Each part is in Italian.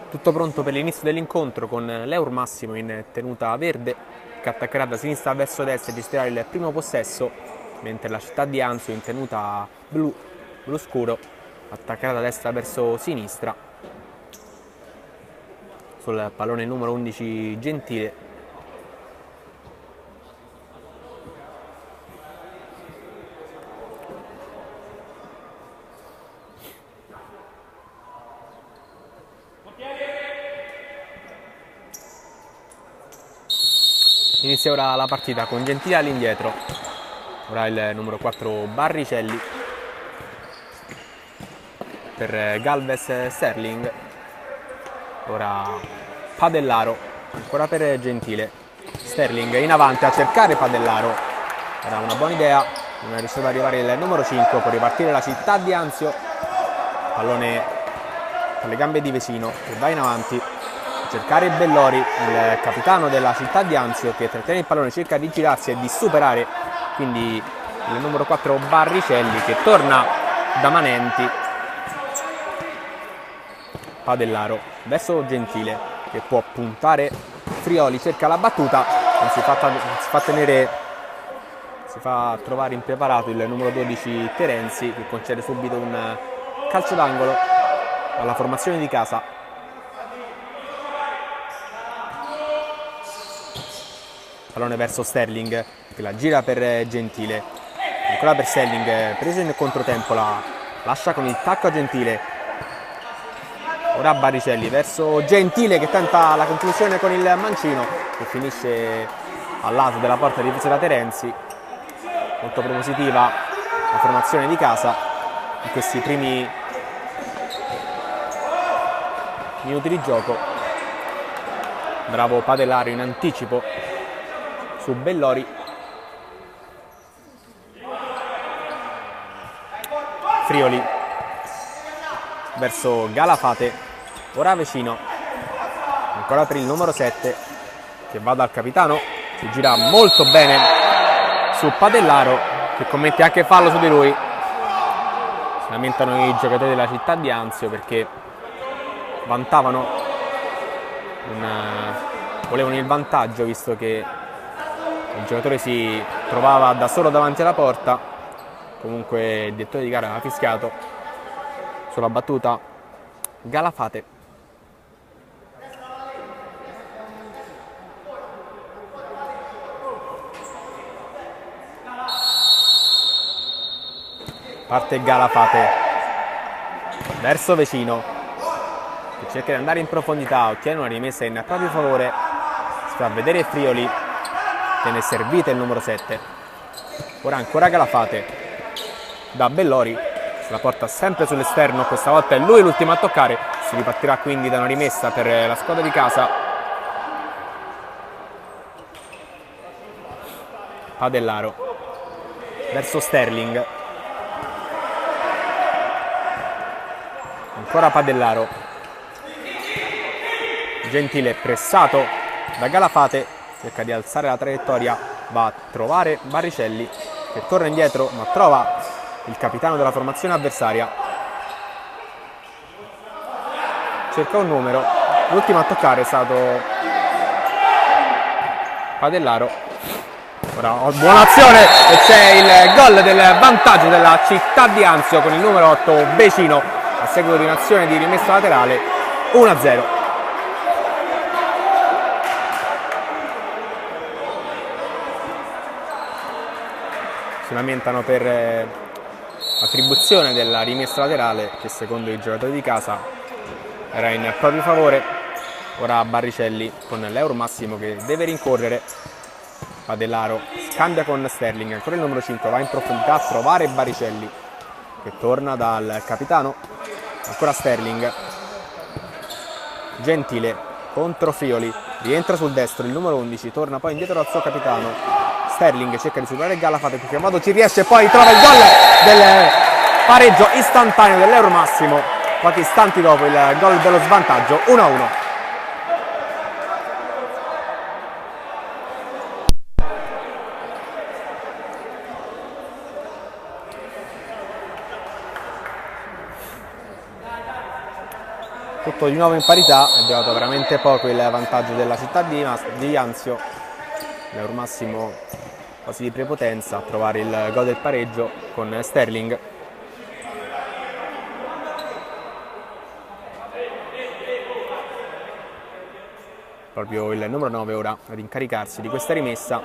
Tutto pronto per l'inizio dell'incontro con l'Eur Massimo in tenuta verde che attaccherà da sinistra verso destra e gestirà il primo possesso, mentre la città di Anzio in tenuta blu scuro attaccherà da destra verso sinistra sul pallone numero 11 Gentile. Inizia ora la partita con Gentile all'indietro, ora il numero 4 Barricelli per Galvez Sterling, ora Padellaro, ancora per Gentile, Sterling in avanti a cercare Padellaro, era una buona idea, non è riuscito ad arrivare il numero 5, può ripartire la città di Anzio, pallone con le gambe di Vesino che va in avanti, cercare Bellori, il capitano della città di Anzio, che trattiene il pallone, cerca di girarsi e di superare quindi il numero 4 Barricelli, che torna da Manenti. Padellaro verso Gentile che può puntare, Frioli cerca la battuta, non si fa trovare impreparato il numero 12 Terenzi, che concede subito un calcio d'angolo alla formazione di casa. Pallone verso Sterling che la gira per Gentile, ancora per Sterling, preso in controtempo, la lascia con il tacco a Gentile, ora Barricelli verso Gentile che tenta la conclusione con il mancino che finisce al lato della porta difesa da Terenzi. Molto propositiva la formazione di casa in questi primi minuti di gioco. Bravo Padellaro in anticipo su Bellori, Frioli verso Galafate, ora Vesino, ancora per il numero 7 che va dal capitano, si gira molto bene su Padellaro che commette anche fallo su di lui. Si lamentano i giocatori della città di Anzio perché volevano il vantaggio, visto che il giocatore si trovava da solo davanti alla porta. Comunque il direttore di gara ha fischiato sulla battuta Galafate. Parte Galafate verso Vesino che cerca di andare in profondità, ottiene una rimessa in proprio favore, si fa vedere Frioli, viene servita il numero 7, ora ancora Galafate da Bellori, se la porta sempre sull'esterno, questa volta è lui l'ultimo a toccare, si ripartirà quindi da una rimessa per la squadra di casa. Padellaro verso Sterling, ancora Padellaro, Gentile pressato da Galafate, cerca di alzare la traiettoria, va a trovare Barricelli che torna indietro ma trova il capitano della formazione avversaria, cerca un numero, l'ultimo a toccare è stato Padellaro. Ora buona azione e c'è il gol del vantaggio della città di Anzio con il numero 8 Vesino a seguito di un'azione di rimessa laterale. 1-0. Si lamentano per attribuzione della rimessa laterale che secondo i giocatori di casa era in proprio favore. Ora Barricelli con l'Eur Massimo che deve rincorrere. Padellaro scambia con Sterling, ancora il numero 5 va in profondità a trovare Barricelli che torna dal capitano, ancora Sterling, Gentile contro Frioli, rientra sul destro il numero 11, torna poi indietro dal suo capitano, Sterling cerca di superare Galafate, in qualche modo ci riesce, poi trova il gol del pareggio istantaneo dell'Eur Massimo pochi istanti dopo il gol dello svantaggio. 1-1. Tutto di nuovo in parità, è durato veramente poco il vantaggio della città di Anzio. L'Eur Massimo quasi di prepotenza a trovare il gol del pareggio con Sterling. Proprio il numero 9 ora ad incaricarsi di questa rimessa.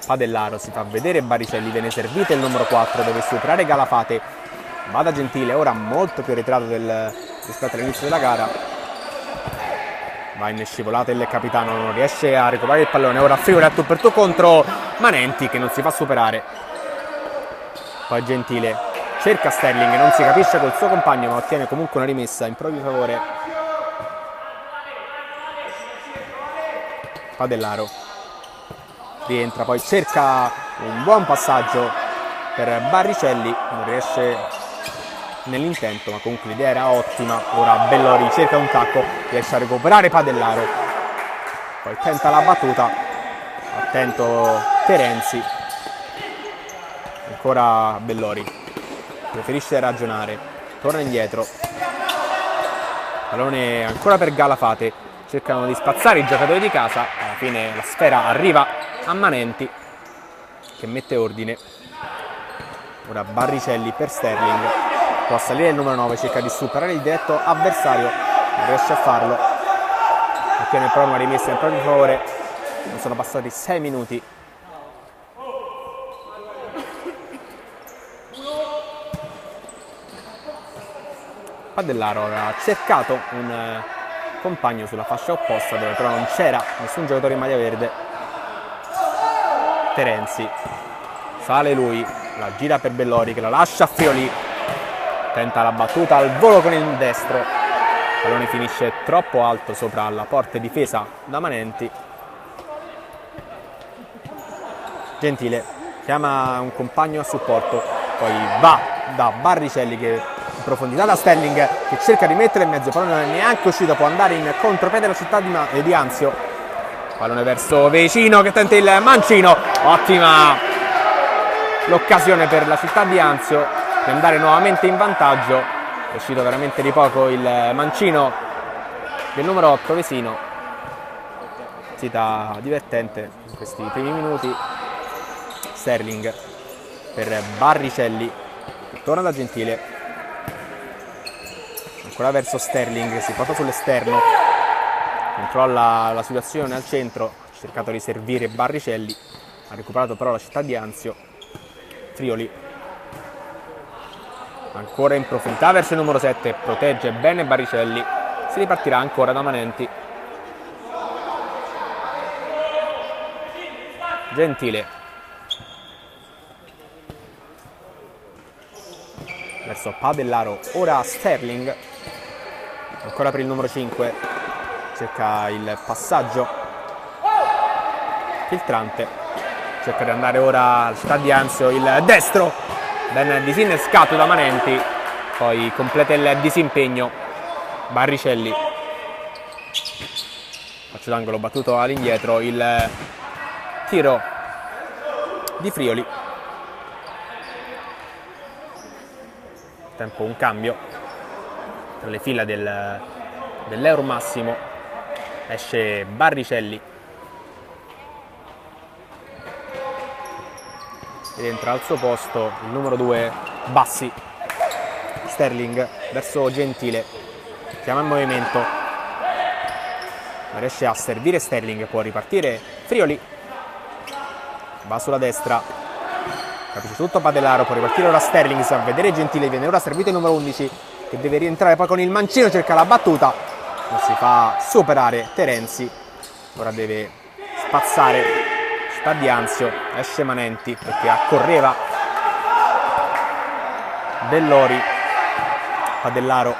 Padellaro si fa vedere Barricelli, viene servito il numero 4, deve superare Galafate. Vada Gentile, ora molto più ritirato rispetto all'inizio della gara. Va in scivolata il capitano, non riesce a recuperare il pallone. Ora Friuli a tu per tu contro Manenti che non si fa superare. Poi Gentile cerca Sterling, non si capisce col suo compagno ma ottiene comunque una rimessa in proprio favore. Padellaro rientra, poi cerca un buon passaggio per Barricelli, non riesce nell'intento ma comunque l'idea era ottima. Ora Bellori cerca un tacco, riesce a recuperare Padellaro, poi tenta la battuta, attento Terenzi, ancora Bellori, preferisce ragionare, torna indietro, pallone ancora per Galafate, cercano di spazzare i giocatori di casa, alla fine la sfera arriva a Manenti che mette ordine. Ora Barricelli per Sterling, può salire il numero 9, cerca di superare il diretto avversario, non riesce a farlo, ottiene però una rimessa in proprio favore. Non sono passati 6 minuti. Padellaro aveva cercato un compagno sulla fascia opposta dove però non c'era nessun giocatore in maglia verde. Terenzi sale lui, la gira per Bellori che la lascia a Friuli, tenta la battuta al volo con il destro, il pallone finisce troppo alto sopra la porta difesa da Manenti. Gentile chiama un compagno a supporto, poi va da Barricelli che in profondità da Sterling che cerca di mettere in mezzo, il pallone non è neanche uscito, può andare in contropiede della città di Anzio. Pallone verso Vicino che tenta il mancino, ottima l'occasione per la città di Anzio di andare nuovamente in vantaggio. È uscito veramente di poco il mancino del numero 8 Vesino. Partita divertente in questi primi minuti. Sterling per Barricelli, torna da Gentile, ancora verso Sterling che si porta sull'esterno, controlla la situazione al centro, ha cercato di servire Barricelli, ha recuperato però la città di Anzio. Friuli ancora in profondità verso il numero 7, protegge bene Barricelli, si ripartirà ancora da Manenti. Gentile verso Padellaro, ora Sterling, ancora per il numero 5, cerca il passaggio filtrante, cerca di andare ora alla città di Anzio, il destro ben disinnescato da Manenti, poi completa il disimpegno Barricelli, calcio d'angolo battuto all'indietro, il tiro di Friuli. Tempo un cambio tra le fila dell'Eur Massimo, esce Barricelli, rientra al suo posto il numero 2 Bassi. Sterling verso Gentile, chiama in movimento, ma riesce a servire Sterling, può ripartire Friuli, va sulla destra, capisce tutto Padellaro, può ripartire ora Sterling, si fa vedere Gentile, viene ora servito il numero 11 che deve rientrare poi con il mancino, cerca la battuta, non si fa superare Terenzi, ora deve spazzare città di Anzio, esce Manenti perché accorreva Bellori. Padellaro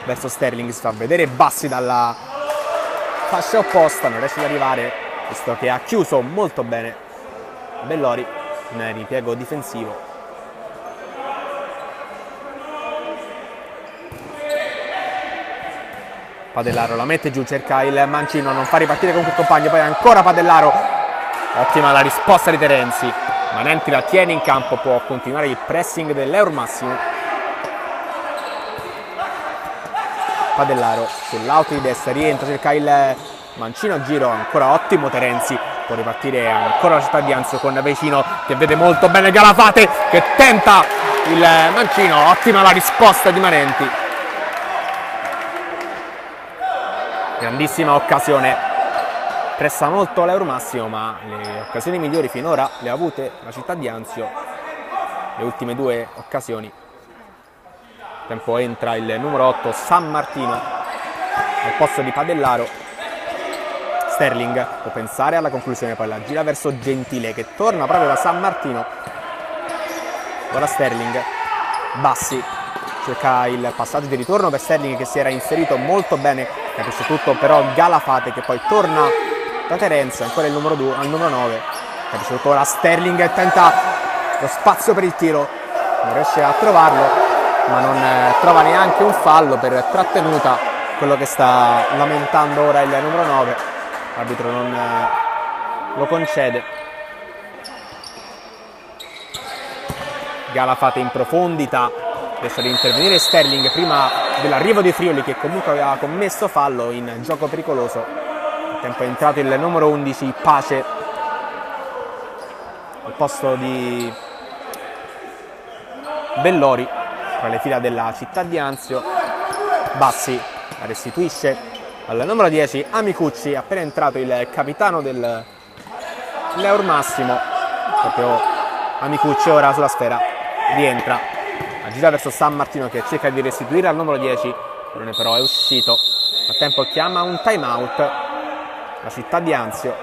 verso Sterling, si fa vedere Bassi dalla fascia opposta, non riesce ad arrivare visto che ha chiuso molto bene Bellori in ripiego difensivo. Padellaro la mette giù, cerca il mancino, non fa ripartire comunque il compagno, poi ancora Padellaro, ottima la risposta di Terenzi, Manenti la tiene in campo, può continuare il pressing dell'Eur Massimo. Padellaro sull'auto di destra, rientra, cerca il mancino a giro, ancora ottimo Terenzi, può ripartire ancora la Città di Anzio con Vecino che vede molto bene Galafate che tenta il mancino, ottima la risposta di Manenti. Grandissima occasione, pressa molto l'Euromassimo, ma le occasioni migliori finora le ha avute la Città di Anzio, le ultime due occasioni. Tempo entra il numero 8 San Martino al posto di Padellaro. Sterling può pensare alla conclusione, poi la gira verso Gentile che torna proprio da San Martino. Ora Sterling, Bassi cerca il passaggio di ritorno per Sterling che si era inserito molto bene, capisce tutto però Galafate che poi torna da Terenzi, ancora il numero 2 al numero 9, capisce tutto ora Sterling tenta lo spazio per il tiro, non riesce a trovarlo, ma non trova neanche un fallo per trattenuta, quello che sta lamentando ora il numero 9, l'arbitro non lo concede. Galafate in profondità, riesce ad intervenire Sterling prima dell'arrivo di Friuli che comunque aveva commesso fallo in gioco pericoloso. Al tempo è entrato il numero 11 Pace al posto di Bellori tra le fila della Città di Anzio. Bassi la restituisce al numero 10 Amicucci, appena entrato il capitano dell'Eurmassimo, proprio Amicucci ora sulla sfera, rientra, la gira verso San Martino che cerca di restituire al numero 10, non è però è uscito, a tempo chiama un time out la Città di Anzio.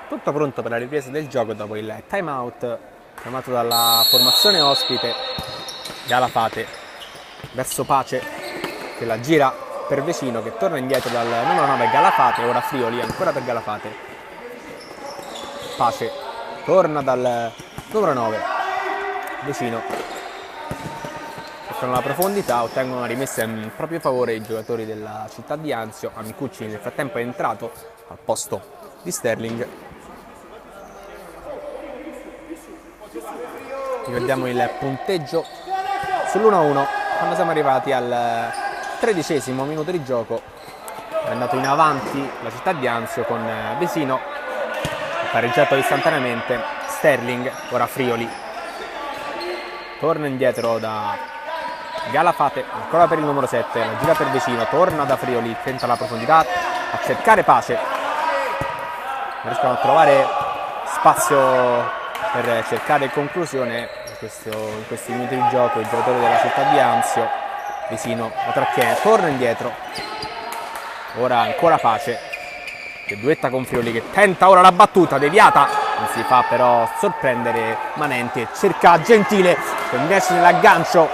Tutto pronto per la ripresa del gioco dopo il time out chiamato dalla formazione ospite. Galafate verso Pace che la gira per Vecino che torna indietro dal numero 9 Galafate, ora Friuli ancora per Galafate. Pace torna dal numero 9 Vecino, cercano la profondità, ottengono una rimessa in proprio favore i giocatori della Città di Anzio. Amicucci nel frattempo è entrato al posto di Sterling. Ricordiamo il punteggio sull'1-1 quando siamo arrivati al 13° minuto di gioco. È andato in avanti la Città di Anzio con Vecino, pareggiato istantaneamente Sterling, ora Friuli torna indietro da Galafate, ancora per il numero 7, la gira per Vecino, torna da Friuli, tenta la profondità a cercare Pace, non riescono a trovare spazio per cercare conclusione in questi minuti di gioco i giocatori della Città di Anzio. Vecino la trattiene, torna indietro, ora ancora Pace che duetta con Friuli che tenta ora la battuta deviata, non si fa però sorprendere Manenti e cerca Gentile che invece nell'aggancio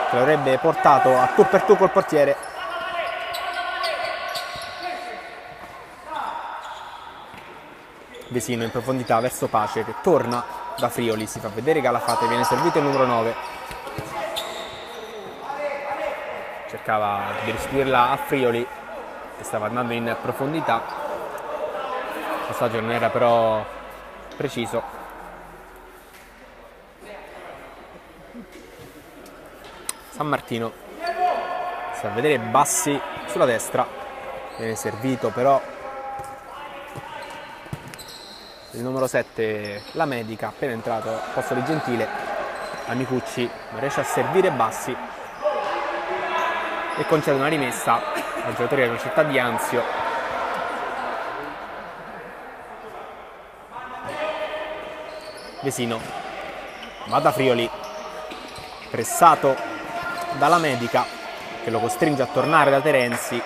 che l'avrebbe portato a tu per tu col portiere. Vecino in profondità verso Pace che torna da Friuli, si fa vedere Galafate, viene servito il numero 9, cercava di restituirla a Friuli che stava andando in profondità, il passaggio non era però preciso. San Martino si fa vedere Bassi sulla destra, viene servito però il numero 7 la Medica, appena entrato al posto di Gentile. Amicucci non riesce a servire Bassi e concede una rimessa al giocatore della Città di Anzio. Vecino va da Friuli, pressato dalla Medica che lo costringe a tornare da Terenzi.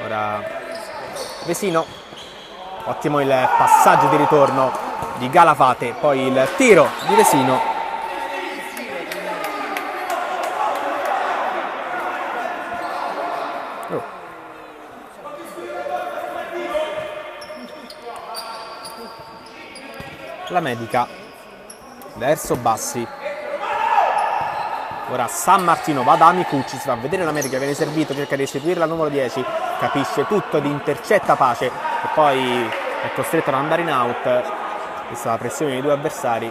Ora Vecino, ottimo il passaggio di ritorno di Galafate, poi il tiro di Vecino. La Medica verso Bassi, ora San Martino va da Amicucci, si fa vedere la Medica, viene servito, cerca di restituirla al numero 10, capisce tutto ed intercetta Pace e poi è costretto ad andare in out, questa è la pressione dei due avversari.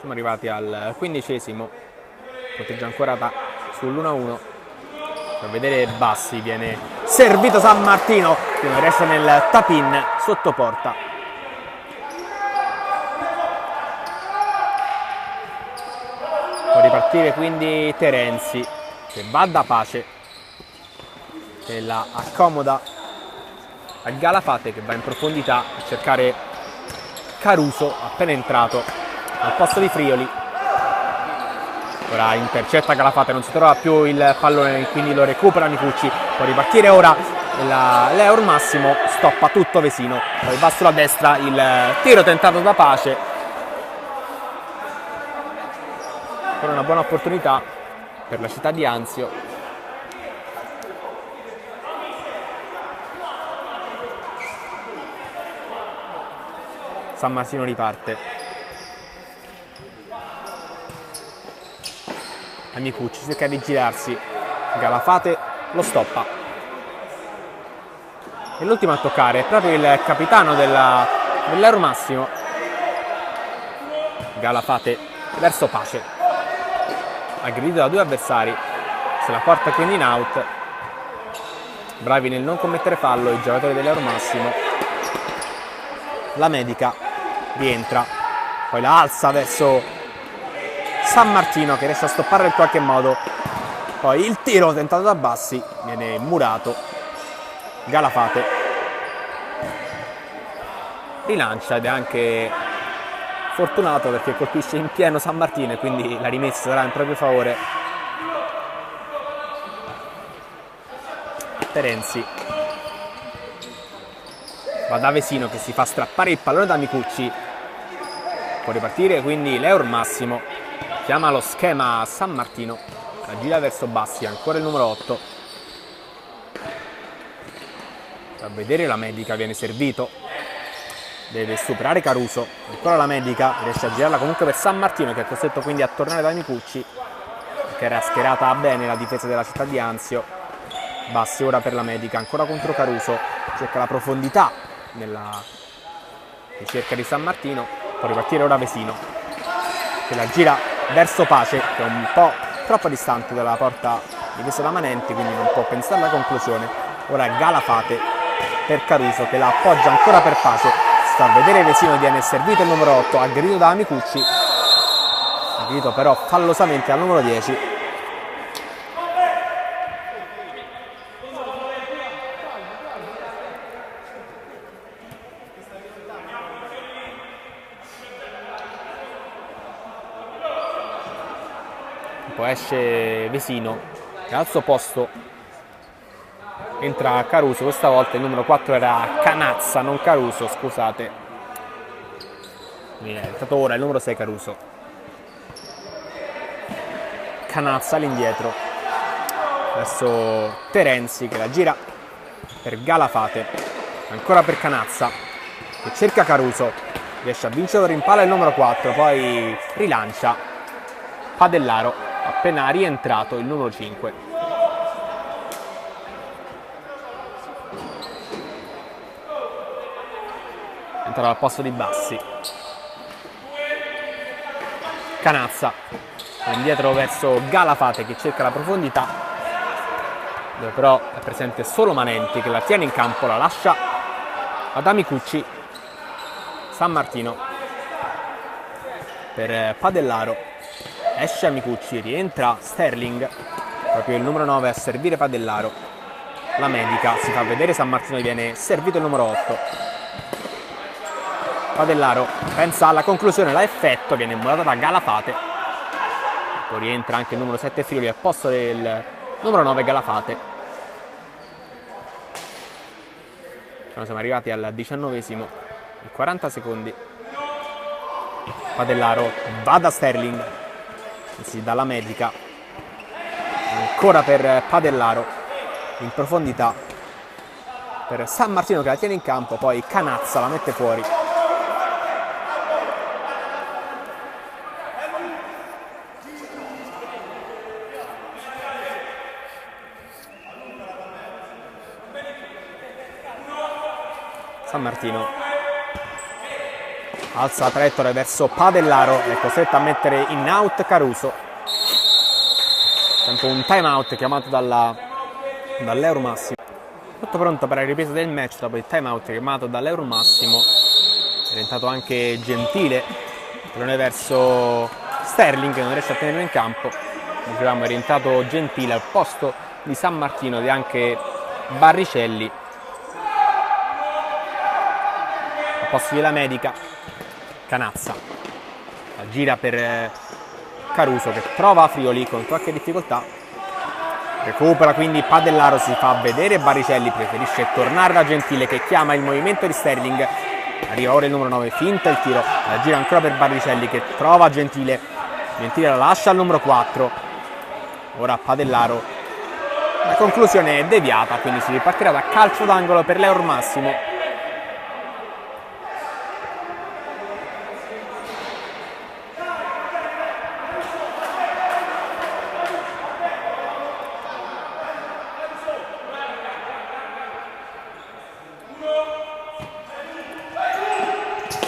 Siamo arrivati al 15esimo, punteggio ancora sull'1-1. Per vedere Bassi, viene servito San Martino che non resta nel tap-in sotto porta. Può ripartire quindi Terenzi, che va da Pace, che la accomoda a Galafate, che va in profondità a cercare Caruso, appena entrato al posto di Frioli. Ora intercetta Galafate, non si trova più il pallone, quindi lo recupera Micucci. Può ripartire ora l'Eur Massimo, stoppa tutto Vesino. Poi va sulla destra il tiro tentato da Pace. Ancora una buona opportunità per la città di Anzio. San Martino riparte. Amicucci cerca di girarsi, Galafate lo stoppa. E l'ultimo a toccare è proprio il capitano dell'Eur Massimo, Galafate verso Pace, aggredito da due avversari, se la porta quindi in out. Bravi nel non commettere fallo i giocatori dell'Eur Massimo. La medica rientra, poi la alza verso San Martino, che riesce a stopparla in qualche modo. Poi il tiro tentato da Bassi viene murato. Galafate rilancia ed è anche fortunato perché colpisce in pieno San Martino e quindi la rimessa sarà in proprio favore. Terenzi va da Vesino, che si fa strappare il pallone da Micucci. Può ripartire quindi l'Eur Massimo, chiama lo schema San Martino, la gira verso Bassi, ancora il numero 8. A vedere la medica, viene servito, deve superare Caruso, ancora la medica, riesce a girarla comunque per San Martino, che è costretto quindi a tornare da Micucci, che era schierata bene la difesa della città di Anzio. Bassi ora per la medica, ancora contro Caruso, cerca la profondità nella ricerca di San Martino. Può ripartire ora Vesino, che la gira verso Pace, che è un po' troppo distante dalla porta difesa da Manenti, quindi non può pensare alla conclusione. Ora Galafate per Caruso, che la appoggia ancora per Pace. Sta a vedere Vesino, viene servito il numero 8, aggredito da Micucci, aggredito però fallosamente al numero 10. Poi esce Vesino e al suo posto entra Caruso. Questa volta il numero 4 era Canazza, non Caruso, scusate. È entrato ora il numero 6 Caruso. Canazza all'indietro verso Terenzi, che la gira per Galafate, ancora per Canazza, che cerca Caruso, riesce a vincere il rimpalla il numero 4, poi rilancia Padellaro, appena rientrato il numero 5. Entra al posto di Bassi. Canazza indietro verso Galafate, che cerca la profondità, dove però è presente solo Manenti, che la tiene in campo, la lascia ad Amicucci. San Martino per Padellaro, esce Amicucci, rientra Sterling, proprio il numero 9 a servire Padellaro. La medica, si fa vedere San Martino, viene servito il numero 8. Padellaro pensa alla conclusione, la effetto, viene murata da Galafate. Poi rientra anche il numero 7 Friuli al posto del numero 9 Galafate. Siamo arrivati al 19esimo, in 40 secondi. Padellaro va da Sterling, anzi dalla medica, ancora per Padellaro, in profondità per San Martino, che la tiene in campo, poi Canazza la mette fuori. San Martino alza la traiettoria verso Padellaro, è costretto a mettere in out Caruso. Tempo un time out chiamato dall'Euro Massimo. Tutto pronto per la ripresa del match dopo il time out chiamato dall'Euro Massimo. È diventato anche Gentile, pallone verso Sterling che non riesce a tenerlo in campo. Dicevamo è rientrato Gentile al posto di San Martino e anche Barricelli al posto della medica. Canazza la gira per Caruso che trova Frioli con qualche difficoltà, recupera quindi Padellaro, si fa vedere Barricelli, preferisce tornare da Gentile che chiama il movimento di Sterling. Arriva ora il numero 9, finta il tiro, la gira ancora per Barricelli che trova Gentile, Gentile la lascia al numero 4, ora Padellaro, la conclusione è deviata, quindi si ripartirà da calcio d'angolo per l'Euro Massimo.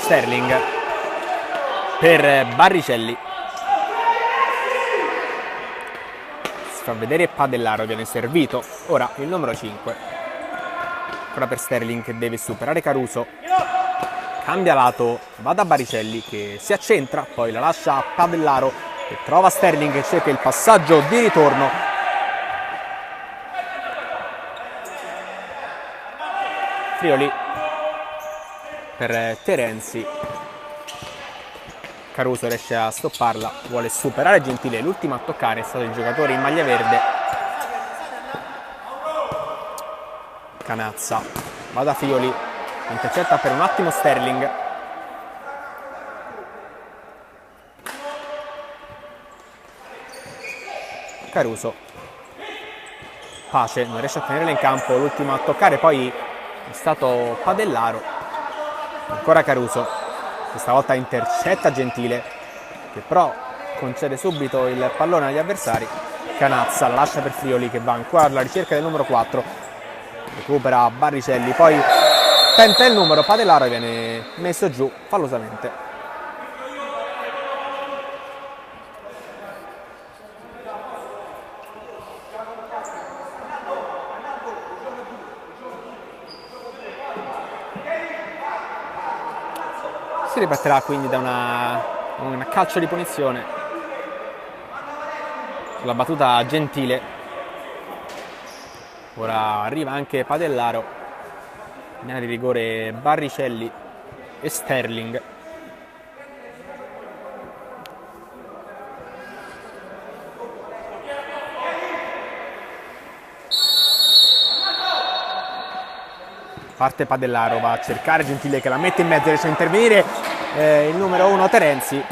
Sterling per Barricelli, si fa vedere Padellaro, viene servito ora il numero 5, ancora per Sterling che deve superare Caruso, cambia lato, va da Barricelli che si accentra, poi la lascia a Padellaro che trova Sterling che cerca il passaggio di ritorno, Frioli per Terenzi, Caruso riesce a stopparla, vuole superare Gentile, l'ultimo a toccare è stato il giocatore in maglia verde, Canazza, va da Frioli, intercetta per un attimo Sterling, Caruso, Pace non riesce a tenerla in campo, l'ultimo a toccare poi è stato Padellaro. Ancora Caruso, questa volta intercetta Gentile che però concede subito il pallone agli avversari. Canazza la lascia per Frioli che va ancora alla ricerca del numero 4, recupera Barricelli, poi tenta il numero, Padellaro viene messo giù fallosamente. Si ripartirà quindi da una calcio di punizione sulla battuta Gentile. Ora arriva anche Padellaro, in area di rigore Barricelli e Sterling. Parte Padellaro, va a cercare Gentile che la mette in mezzo, riesce a intervenire il numero 1 Terenzi.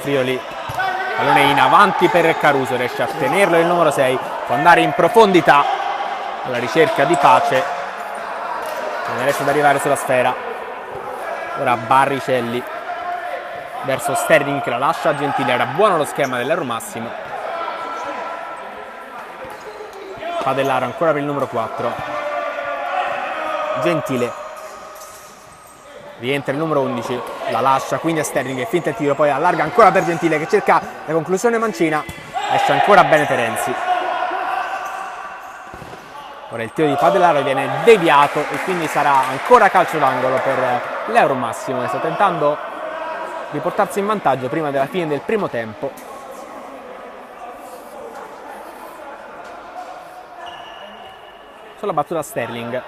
Frioli, pallone in avanti per Caruso, riesce a tenerlo il numero 6, può andare in profondità alla ricerca di Pace, non riesce ad arrivare sulla sfera. Ora Barricelli verso Sterling che la lascia a Gentile, era buono lo schema dell'Euro Massimo. Padellaro ancora per il numero 4, Gentile, rientra il numero 11, la lascia quindi a Sterling che finta il tiro, poi allarga ancora per Gentile che cerca la conclusione mancina, esce ancora bene Terenzi. Ora il tiro di Padellaro viene deviato e quindi sarà ancora calcio d'angolo per l'Euro Massimo che sta tentando di portarsi in vantaggio prima della fine del primo tempo. La battuta Sterling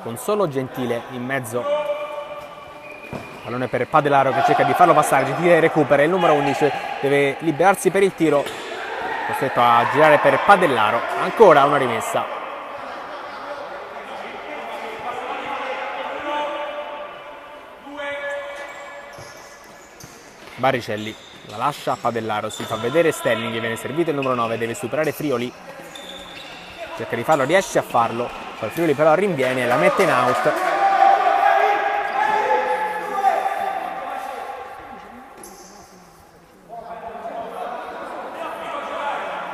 con solo Gentile in mezzo, pallone per Padellaro che cerca di farlo passare, Gentile recupera, il numero 11 deve liberarsi per il tiro, costretto a girare per Padellaro, ancora una rimessa. Barricelli la lascia a Padellaro, si fa vedere Sterling, viene servito il numero 9, deve superare Frioli, cerca di farlo, riesce a farlo, poi Friuli però rinviene e la mette in out.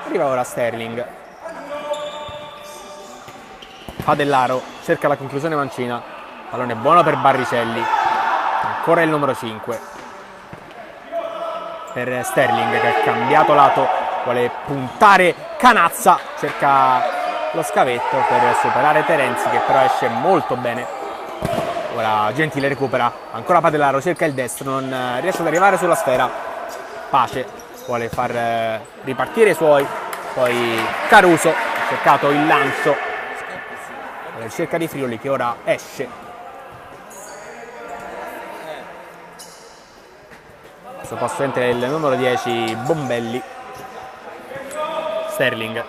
Arriva ora Sterling, Padellaro cerca la conclusione mancina, Pallone buono per Barricelli, ancora il numero 5 per Sterling, che ha cambiato lato, vuole puntare Canazza, cerca lo scavetto per superare Terenzi, che però esce molto bene. Ora Gentile recupera, ancora Padellaro, cerca il destro, non riesce ad arrivare sulla sfera. Pace vuole far ripartire i suoi, poi Caruso ha cercato il lancio, cerca di Friuli, che ora esce. Questo posto entra il numero 10 Bombelli. Sterling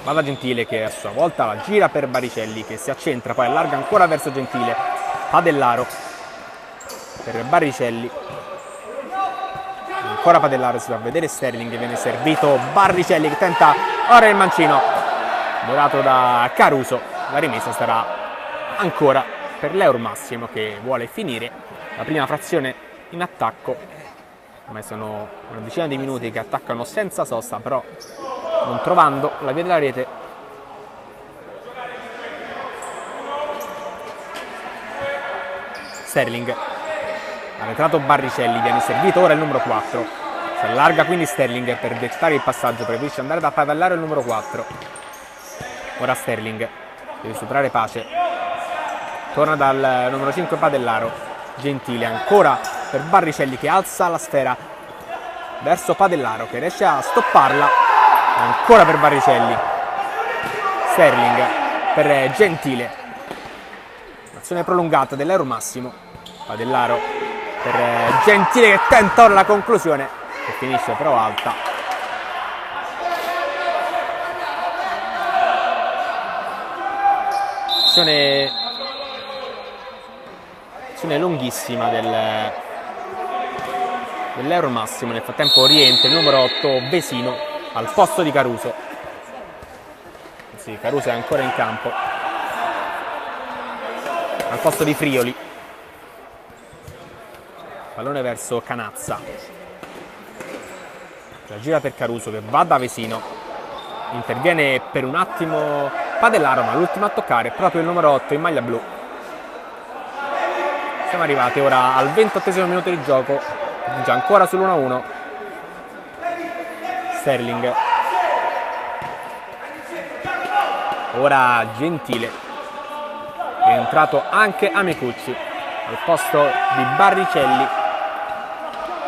va da Gentile, che a sua volta la gira per Baricelli, che si accentra, poi allarga ancora verso Gentile. Padellaro per Barricelli, ancora Padellaro, si fa vedere Sterling, che viene servito Barricelli, che tenta ora il mancino dorato da Caruso. La rimessa starà ancora per l'Eur Massimo, che vuole finire la prima frazione in attacco. Ormai sono una decina di minuti che attaccano senza sosta, però non trovando la via della rete. Sterling, arretrato Barricelli, viene servito ora il numero 4, si allarga quindi Sterling per dettare il passaggio, preferisce andare da Padellaro il numero 4. Ora Sterling deve superare Pace, torna dal numero 5 Padellaro. Gentile ancora per Barricelli, che alza la sfera verso Padellaro, che riesce a stopparla, ancora per Barricelli. Sterling per Gentile, azione prolungata dell'Eur Massimo. Padellaro per Gentile, che tenta ora la conclusione, che finisce però alta. Azione lunghissima dell'Eur Massimo. Nel frattempo rientra il numero 8 Vesino al posto di Caruso. Sì, Caruso è ancora in campo al posto di Friuli. Pallone verso Canazza, la gira per Caruso, che va da Vesino, interviene per un attimo Padellaro, ma l'ultimo a toccare è proprio il numero 8 in maglia blu. Siamo arrivati ora al 28esimo minuto di gioco, già ancora sull'1-1. Sterling, ora Gentile, è entrato anche Amicucci al posto di Barricelli.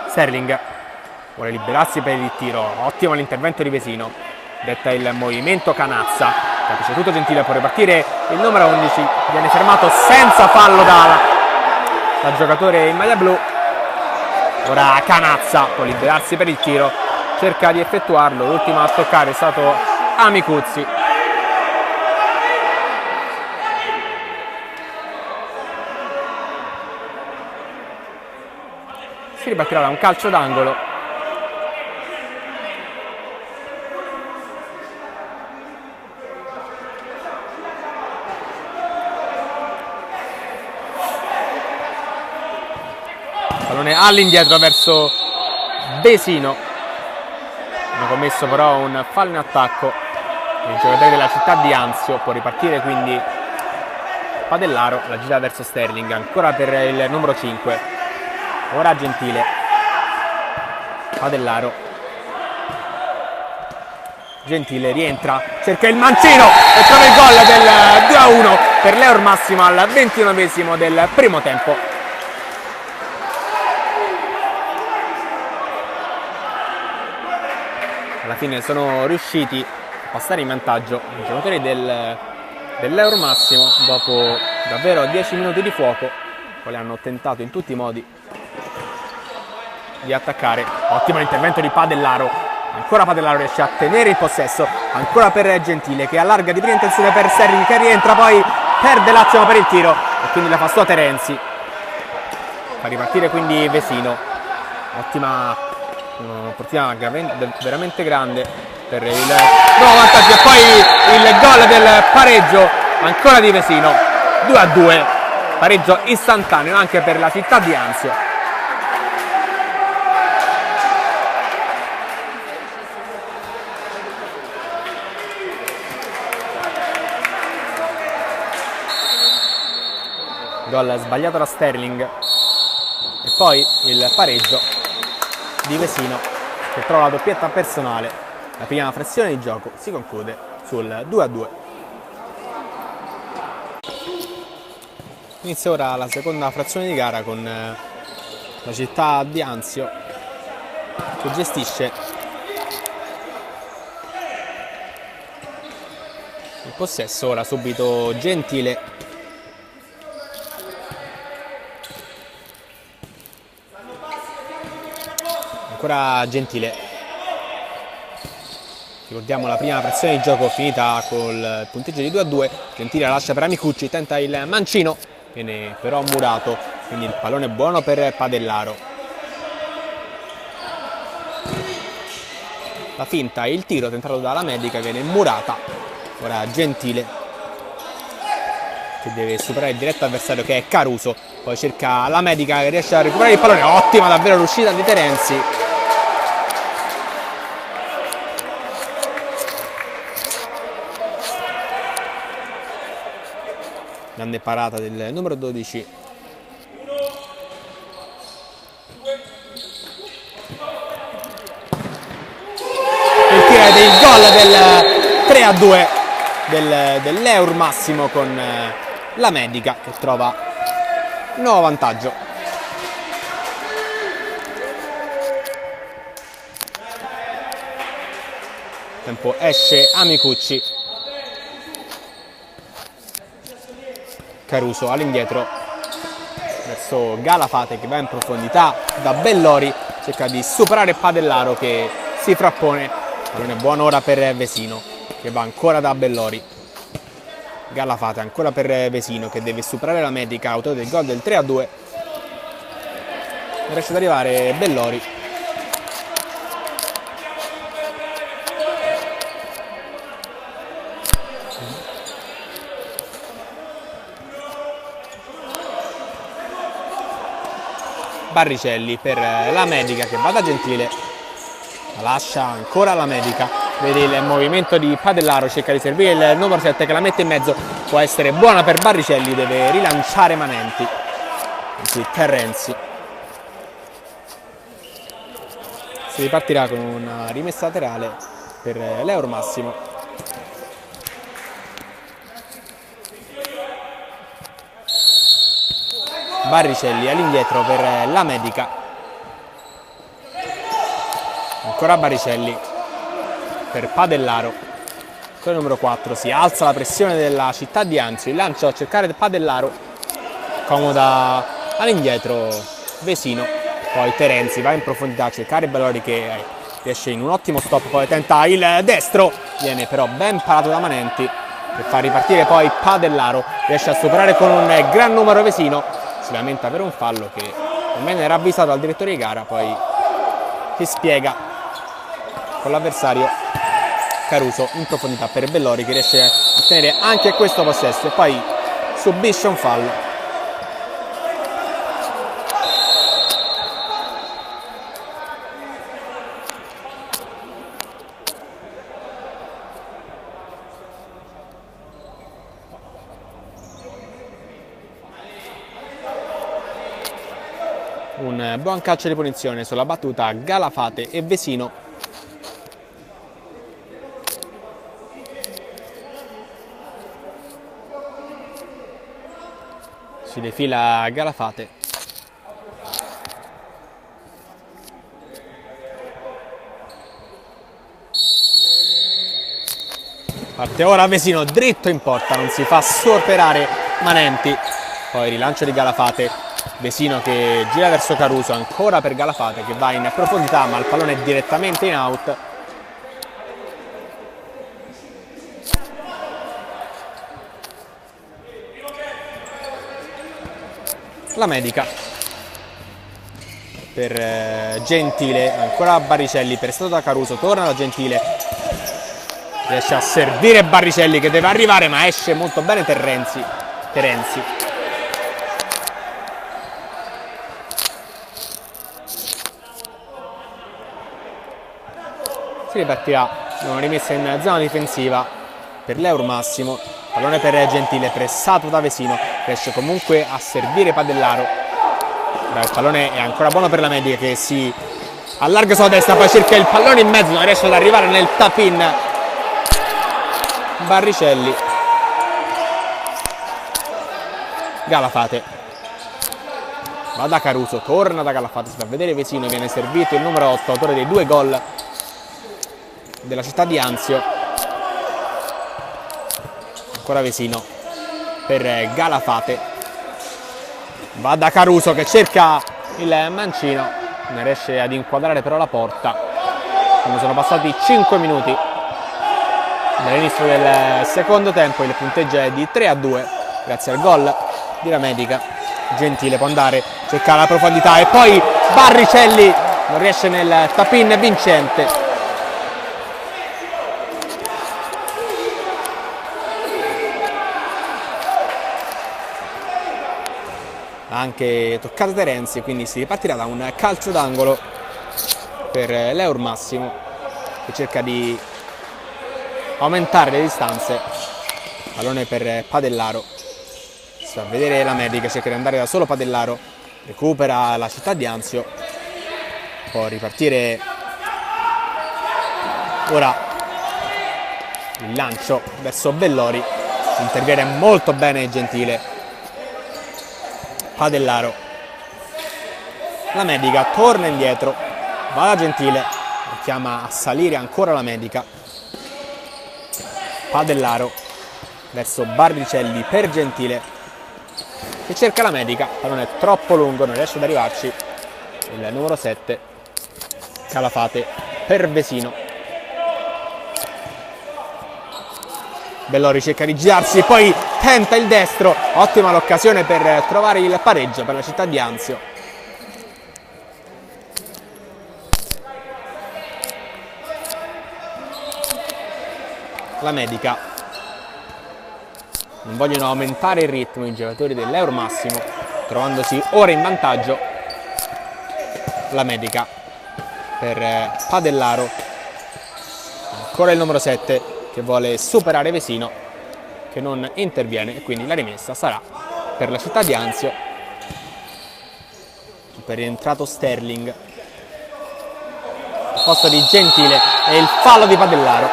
Sterling vuole liberarsi per il tiro, ottimo l'intervento di Vesino, detta il movimento Canazza, capisce tutto Gentile, può ripartire il numero 11, viene fermato senza fallo da giocatore in maglia blu. Ora Canazza può liberarsi per il tiro, cerca di effettuarlo, l'ultimo a toccare è stato Amicuzzi. Si ripartirà da un calcio d'angolo. Pallone all'indietro verso Vesino, hanno commesso però un fallo in attacco il giocatore della città di Anzio. Può ripartire quindi Padellaro, la gira verso Sterling, ancora per il numero 5. Ora Gentile, Padellaro, Gentile rientra, cerca il mancino e trova il gol del 2-1 per l'Eur Massimo al 29esimo del primo tempo. Alla fine sono riusciti a passare in vantaggio i giocatori dell'Eur Massimo dopo davvero 10 minuti di fuoco. Poi hanno tentato in tutti i modi di attaccare. Ottimo l'intervento di Padellaro, ancora Padellaro riesce a tenere il possesso, ancora per Gentile, che allarga di prima intenzione per Sterling, che rientra, poi perde l'azione per il tiro e quindi la fa sua Terenzi. Fa ripartire quindi Vesino, ottima un'opportunità veramente grande per il nuovo vantaggio, e poi il gol del pareggio ancora di Vesino. 2-2, pareggio istantaneo anche per la città di Anzio. Gol sbagliato da Sterling. E poi il pareggio di Vesino, che trova la doppietta personale. La prima frazione di gioco si conclude sul 2-2. Inizia ora la seconda frazione di gara con la città di Anzio che gestisce il possesso. Ora subito Gentile, ancora Gentile. Ricordiamo la prima frazione di gioco finita col punteggio di 2-2. Gentile la lascia per Amicucci, tenta il mancino, viene però murato, quindi il pallone buono per Padellaro. La finta e il tiro tentato dalla Medica viene murata. Ora Gentile che deve superare il diretto avversario, che è Caruso, poi cerca la Medica che riesce a recuperare il pallone. Ottima davvero l'uscita di Terenzi. Grande parata del numero 12. Il tiro è del gol del 3-2 dell'Eur Massimo, con la Medica che trova un nuovo vantaggio. Tempo esce Amicucci. Caruso all'indietro verso Galafate che va in profondità da Bellori, cerca di superare Padellaro che si frappone. Pallone buono ora per Vesino che va ancora da Bellori. Galafate ancora per Vesino che deve superare la Medica, autore del gol del 3-2. Non riesce ad arrivare Bellori. Barricelli per la Medica che va da Gentile, la lascia ancora la Medica, vede il movimento di Padellaro, cerca di servire il numero 7 che la mette in mezzo, può essere buona per Barricelli, deve rilanciare Manenti, anzi Terenzi. Si ripartirà con una rimessa laterale per l'Eur Massimo. Barricelli all'indietro per la Medica, ancora Barricelli per Padellaro, con il numero 4 si alza la pressione della città di Anzio, il lancio a cercare Padellaro, comoda all'indietro Vesino, poi Terenzi va in profondità a cercare Bellori che riesce in un ottimo stop, poi tenta il destro, viene però ben parato da Manenti per far ripartire poi Padellaro, riesce a superare con un gran numero Vesino. Si lamenta per un fallo che almeno era avvisato dal direttore di gara, poi si spiega con l'avversario. Caruso in profondità per Bellori che riesce a ottenere anche questo possesso e poi subisce un fallo. Un buon calcio di punizione sulla battuta Galafate e Vesino. Si defila Galafate. Parte ora Vesino dritto in porta, non si fa sorperare Manenti. Poi rilancio di Galafate. Vesino che gira verso Caruso, ancora per Galafate che va in profondità ma il pallone è direttamente in out. La Medica per Gentile, ancora Barricelli prestato da Caruso, torna da Gentile, riesce a servire Barricelli che deve arrivare ma esce molto bene Terenzi. Si ripartirà una rimessa in zona difensiva per l'Eur Massimo, pallone per Gentile pressato da Vesino riesce comunque a servire Padellaro. Il pallone è ancora buono per la Medica che si allarga sulla destra, poi cerca il pallone in mezzo, non riesce ad arrivare nel tap-in Barricelli. Galafate va da Caruso, torna da Galafate, si fa vedere Vesino, viene servito il numero 8, autore dei 2 gol della città di Anzio. Ancora Vesino per Galafate, va da Caruso che cerca il mancino, non riesce ad inquadrare però la porta. Quando sono passati 5 minuti dall'inizio del secondo tempo, il punteggio è di 3-2 grazie al gol di La Medica. Gentile può andare, cercare la profondità e poi Barricelli non riesce nel tap-in vincente. Ha anche toccato Terenzi, quindi si ripartirà da un calcio d'angolo per l'Eur Massimo che cerca di aumentare le distanze. Pallone per Padellaro, si fa vedere La Medica, cerca di andare da solo Padellaro, recupera la città di Anzio, può ripartire ora il lancio verso Bellori, interviene molto bene Gentile. Padellaro, La Medica torna indietro, va da Gentile, chiama a salire ancora La Medica. Padellaro verso Barricelli per Gentile che cerca La Medica, pallone è troppo lungo, non riesce ad arrivarci il numero 7 Galafate per Vesino. Bellori cerca di girarsi, poi tenta il destro, ottima l'occasione per trovare il pareggio per la città di Anzio. La Medica, non vogliono aumentare il ritmo i giocatori dell'Eur Massimo, trovandosi ora in vantaggio. La Medica per Padellaro, ancora il numero 7 che vuole superare Vesino che non interviene e quindi la rimessa sarà per la città di Anzio. Per rientrato Sterling al posto di Gentile e il fallo di Padellaro.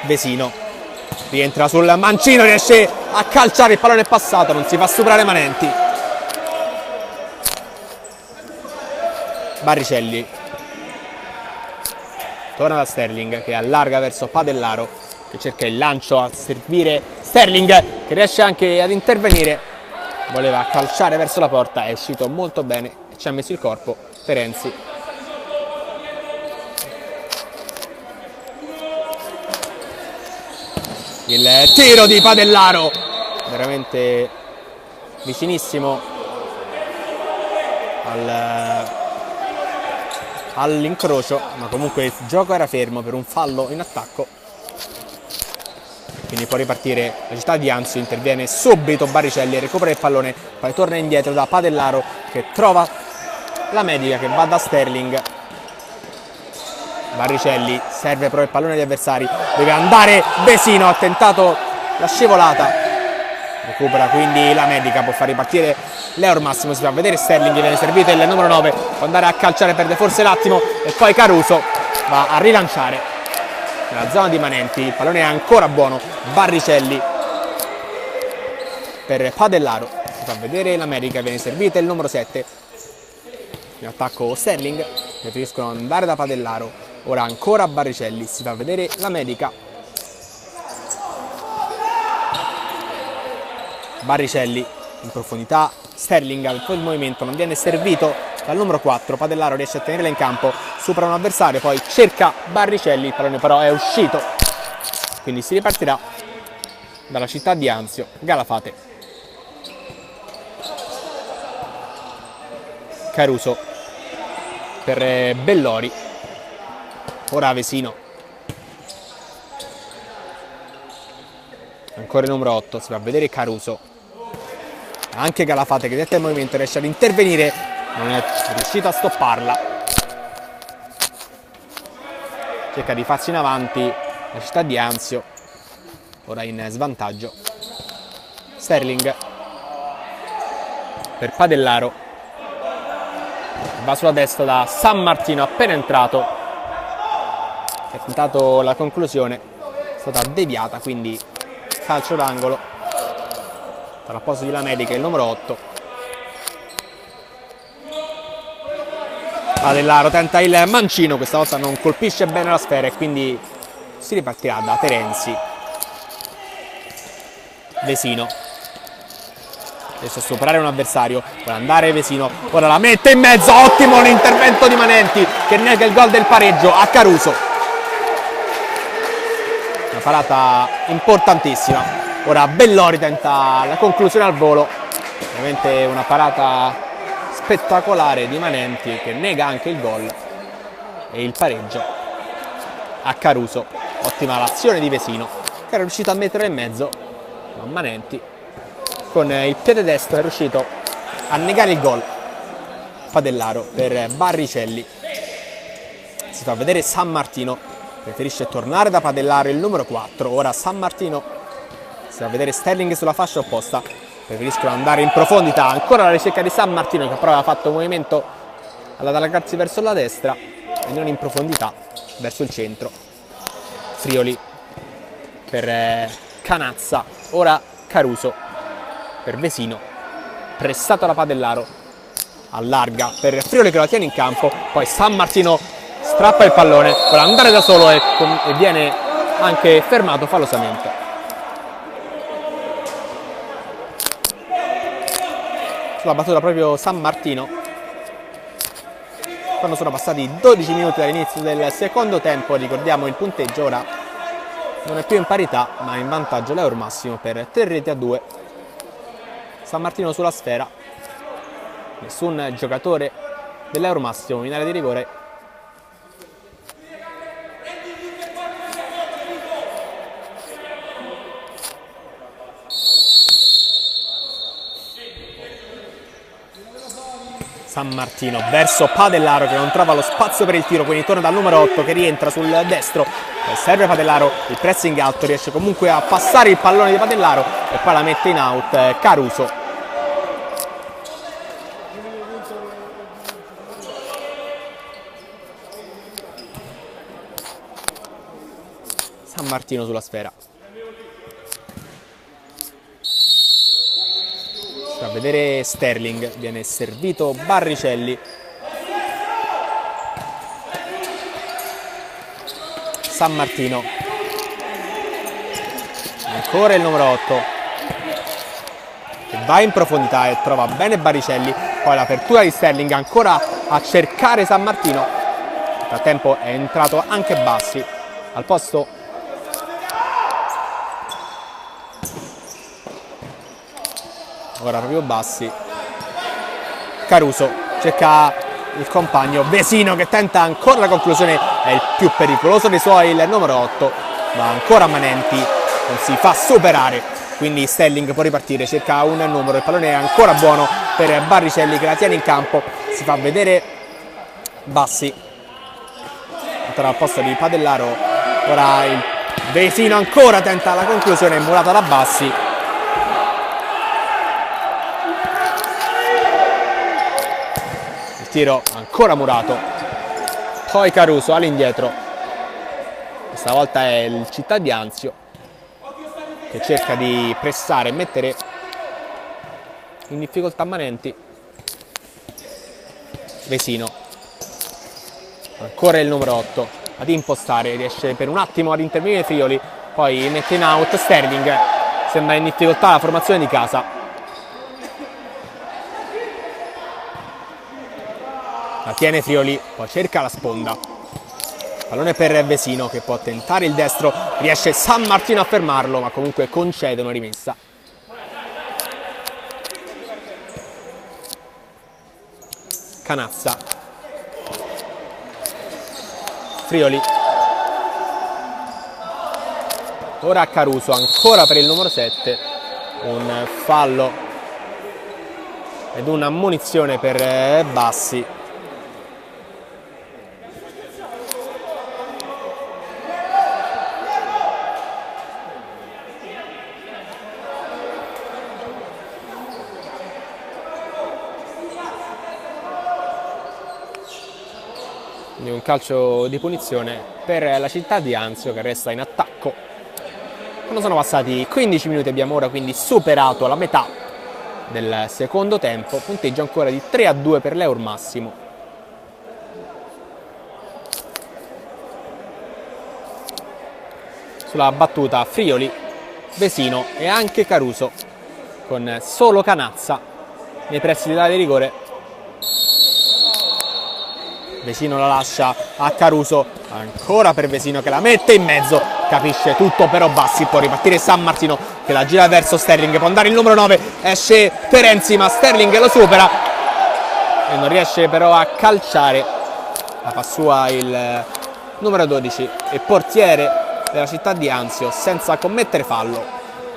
Vesino rientra sul mancino, riesce a calciare, il pallone è passato, non si fa superare Manenti. Barricelli torna da Sterling che allarga verso Padellaro che cerca il lancio a servire Sterling che riesce anche ad intervenire, voleva calciare verso la porta, è uscito molto bene e ci ha messo il corpo Terenzi. Il tiro di Padellaro veramente vicinissimo all'incrocio, ma comunque il gioco era fermo per un fallo in attacco, quindi può ripartire la città di Anzio. Interviene subito Barricelli, recupera il pallone, poi torna indietro da Padellaro che trova La Medica che va da Sterling. Barricelli serve però il pallone agli avversari, deve andare Vesino, ha tentato la scivolata, recupera quindi La Medica, può far ripartire l'Eur Massimo, si fa vedere Sterling, viene servito il numero 9, può andare a calciare, perde forse l'attimo e poi Caruso va a rilanciare nella zona di Manenti, il pallone è ancora buono. Barricelli per Padellaro, si fa vedere La Medica, viene servita il numero 7, in attacco Sterling, preferiscono andare da Padellaro. Ora ancora Barricelli, si fa vedere La Medica. Barricelli in profondità, Sterling ha il movimento, non viene servito dal numero 4, Padellaro riesce a tenerla in campo, supera un avversario, poi cerca Barricelli, il pallone però è uscito, quindi si ripartirà dalla città di Anzio. Galafate, Caruso per Bellori, ora Vesino, ancora il numero 8, si va a vedere Caruso, anche Galafate che detta il movimento riesce ad intervenire, non è riuscito a stopparla, cerca di farsi in avanti la città di Anzio, ora in svantaggio. Sterling per Padellaro, va sulla destra da San Martino, appena entrato, che ha tentato la conclusione, è stata deviata, quindi calcio d'angolo dal posto di Lamedi, che è il numero 8. Padellaro tenta il mancino, questa volta non colpisce bene la sfera e quindi si ripartirà da Terenzi. Vesino riesce a superare un avversario, vuole andare Vesino, ora la mette in mezzo, ottimo l'intervento di Manenti che nega il gol del pareggio a Caruso. Una parata importantissima. Ora Bellori tenta la conclusione al volo, ovviamente una parata spettacolare di Manenti che nega anche il gol e il pareggio a Caruso. Ottima l'azione di Vesino che era riuscito a mettere in mezzo, ma Manenti con il piede destro è riuscito a negare il gol. Padellaro per Barricelli, si fa vedere San Martino, preferisce tornare da Padellaro il numero 4. Ora San Martino, si fa vedere Sterling sulla fascia opposta, preferiscono andare in profondità, ancora la ricerca di San Martino che però aveva fatto un movimento ad allargarsi verso la destra e non in profondità verso il centro. Frioli per Canazza, ora Caruso per Vesino, pressato da Padellaro, allarga per Frioli che lo tiene in campo, poi San Martino strappa il pallone, vuole andare da solo e viene anche fermato fallosamente. Sulla battuta proprio San Martino, quando sono passati 12 minuti dall'inizio del secondo tempo. Ricordiamo il punteggio ora non è più in parità ma in vantaggio l'Eur Massimo per 3-2. San Martino sulla sfera, nessun giocatore dell'Eur Massimo in area di rigore. San Martino verso Padellaro che non trova lo spazio per il tiro, quindi torna dal numero 8 che rientra sul destro. Serve Padellaro, il pressing alto, riesce comunque a passare il pallone di Padellaro e poi la mette in out Caruso. San Martino sulla sfera. A vedere Sterling, viene servito Barricelli. San Martino, ancora il numero 8 che va in profondità e trova bene Barricelli, poi l'apertura di Sterling ancora a cercare San Martino. Nel frattempo è entrato anche Bassi al posto ora proprio Bassi. Caruso cerca il compagno Vesino che tenta ancora la conclusione, è il più pericoloso dei suoi, il numero 8, ma ancora Manenti non si fa superare, quindi Sterling può ripartire, cerca un numero, il pallone è ancora buono per Barricelli che la tiene in campo, si fa vedere Bassi, entra al posto di Padellaro, ora il Vesino ancora tenta la conclusione, murata da Bassi. Tiro ancora murato, poi Caruso all'indietro, questa volta è il Città di Anzio che cerca di pressare e mettere in difficoltà Manenti. Vesino, ancora il numero 8 ad impostare, riesce per un attimo ad intervenire Frioli, poi mette in out Sterling, sembra in difficoltà la formazione di casa. La tiene Frioli, poi cerca la sponda. Pallone per Vesino che può tentare il destro, riesce San Martino a fermarlo, ma comunque concede una rimessa. Canazza. Frioli. Ora Caruso, ancora per il numero 7. Un fallo ed una ammonizione per Bassi. Quindi un calcio di punizione per la città di Anzio che resta in attacco. Quando sono passati 15 minuti abbiamo ora quindi superato la metà del secondo tempo, punteggio ancora di 3-2 per l'Eur Massimo. Sulla battuta Friuli, Vesino e anche Caruso, con solo Canazza nei pressi dell'area di rigore. Vesino la lascia a Caruso, ancora per Vesino che la mette in mezzo, capisce tutto però Bassi, può ripartire San Martino che la gira verso Sterling, può andare il numero 9, esce Terenzi ma Sterling lo supera e non riesce però a calciare, la fa sua il numero 12 e portiere della città di Anzio senza commettere fallo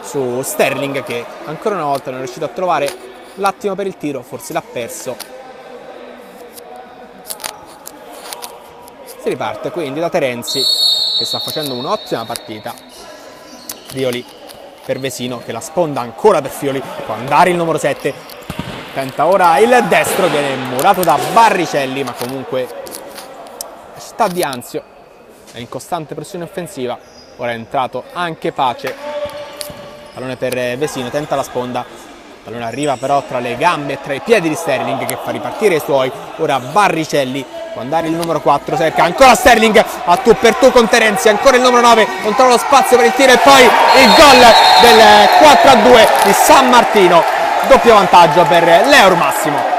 su Sterling che ancora una volta non è riuscito a trovare l'attimo per il tiro, forse l'ha perso. Si riparte quindi da Terenzi che sta facendo un'ottima partita. Frioli per Vesino che la sponda ancora per Frioli, può andare il numero 7, tenta ora il destro, viene murato da Barricelli ma comunque la città di Anzio è in costante pressione offensiva. Ora è entrato anche Pace, pallone per Vesino, tenta la sponda, pallone arriva però tra le gambe e tra i piedi di Sterling che fa ripartire i suoi. Ora Barricelli, può andare il numero 4, cerca ancora Sterling a tu per tu con Terenzi, ancora il numero 9, non trova lo spazio per il tiro e poi il gol del 4-2 di San Martino, doppio vantaggio per l'Eur Massimo.